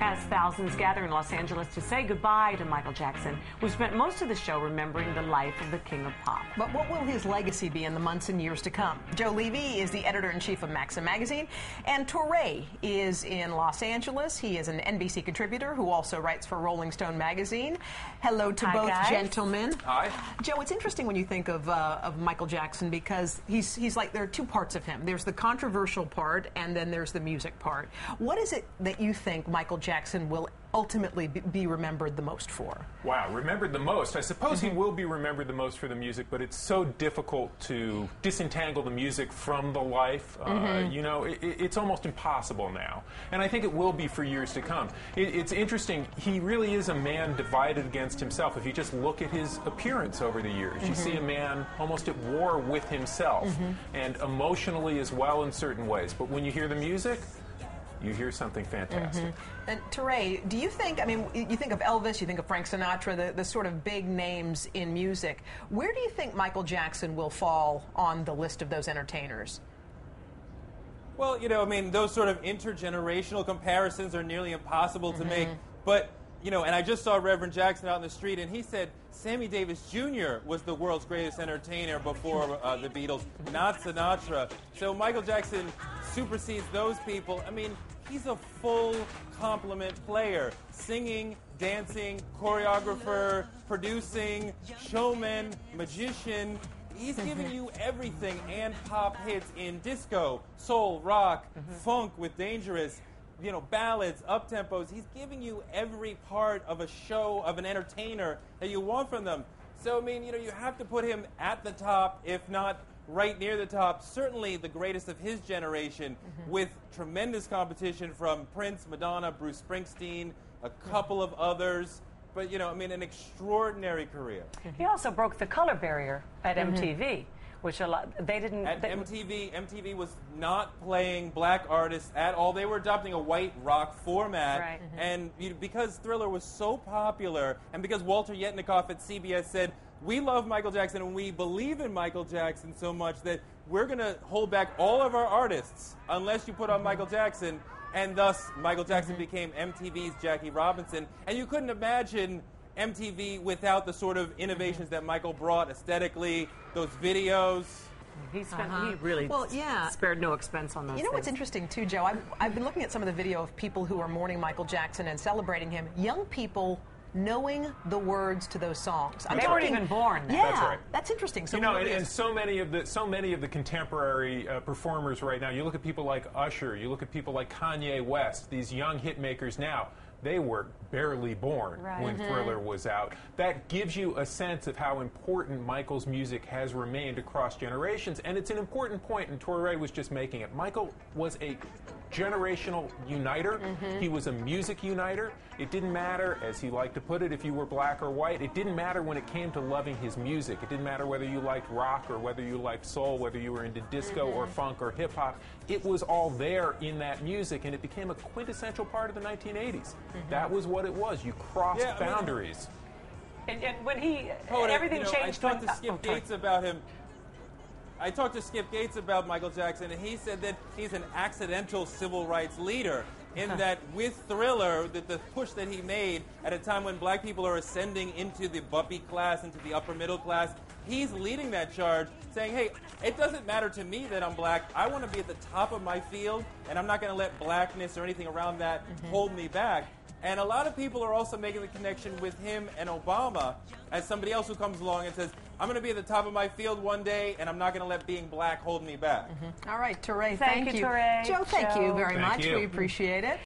As thousands gather in Los Angeles to say goodbye to Michael Jackson, we spent most of the show remembering the life of the King of Pop. But what will his legacy be in the months and years to come? Joe Levy is the editor-in-chief of Maxim magazine, and Touré is in Los Angeles. He is an NBC contributor who also writes for Rolling Stone magazine. Hello to both gentlemen. Hi. Joe, it's interesting when you think of Michael Jackson because he's like, there are two parts of him. There's the controversial part, and then there's the music part. What is it that you think Michael Jackson will ultimately be remembered the most for? Wow, remembered the most. I suppose he will be remembered the most for the music, but it's so difficult to disentangle the music from the life. You know, it's almost impossible now. And I think it will be for years to come. It's interesting. He really is a man divided against himself. If you just look at his appearance over the years, you see a man almost at war with himself and emotionally as well in certain ways. But when you hear the music, you hear something fantastic. And Touré, do you think, I mean, you think of Elvis, you think of Frank Sinatra, the sort of big names in music. Where do you think Michael Jackson will fall on the list of those entertainers? Well, you know, I mean, those sort of intergenerational comparisons are nearly impossible to make. But, you know, and I just saw Reverend Jackson out in the street, and he said Sammy Davis Jr. was the world's greatest entertainer before the Beatles, not Sinatra. So Michael Jackson supersedes those people. I mean, he's a full complement player. Singing, dancing, choreographer, producing, showman, magician. He's giving you everything, and pop hits in disco, soul, rock, funk with Dangerous, you know, ballads, up-tempos. He's giving you every part of a show, of an entertainer that you want from them. So, I mean, you know, you have to put him at the top, if not right near the top. Certainly the greatest of his generation, with tremendous competition from Prince, Madonna, Bruce Springsteen, a couple of others. But, you know, I mean, an extraordinary career. He also broke the color barrier at MTV, which they didn't. MTV was not playing black artists at all. They were adopting a white rock format. Right. And because Thriller was so popular, and because Walter Yetnikoff at CBS said, we love Michael Jackson and we believe in Michael Jackson so much that we're going to hold back all of our artists unless you put on Michael Jackson. And thus, Michael Jackson became MTV's Jackie Robinson. And you couldn't imagine MTV without the sort of innovations that Michael brought aesthetically, those videos. He really spared no expense on those You know what's interesting, too, Joe? I've been looking at some of the video of people who are mourning Michael Jackson and celebrating him. Young people knowing the words to those songs. They weren't even born. Yeah, that's right. That's interesting. So you know, and so many of the contemporary performers right now. You look at people like Usher. You look at people like Kanye West. These young hit makers now. They were barely born when Thriller was out. That gives you a sense of how important Michael's music has remained across generations, and it's an important point, and Touré was just making it. Michael was a generational uniter. He was a music uniter. It didn't matter, as he liked to put it, if you were black or white. It didn't matter when it came to loving his music. It didn't matter whether you liked rock or whether you liked soul, whether you were into disco or funk or hip-hop. It was all there in that music, and it became a quintessential part of the 1980s. That was what it was. You crossed boundaries. And when everything changed. I talked to Skip Gates about him. I talked to Skip Gates about Michael Jackson, and he said that he's an accidental civil rights leader, in that with Thriller, that the push that he made at a time when black people are ascending into the bumpy class, into the upper middle class, he's leading that charge, saying, hey, it doesn't matter to me that I'm black. I want to be at the top of my field, and I'm not going to let blackness or anything around that hold me back. And a lot of people are also making the connection with him and Obama as somebody else who comes along and says, I'm going to be at the top of my field one day, and I'm not going to let being black hold me back. All right, Touré, Thank you, Touré. Joe, thank you very much. You. We appreciate it.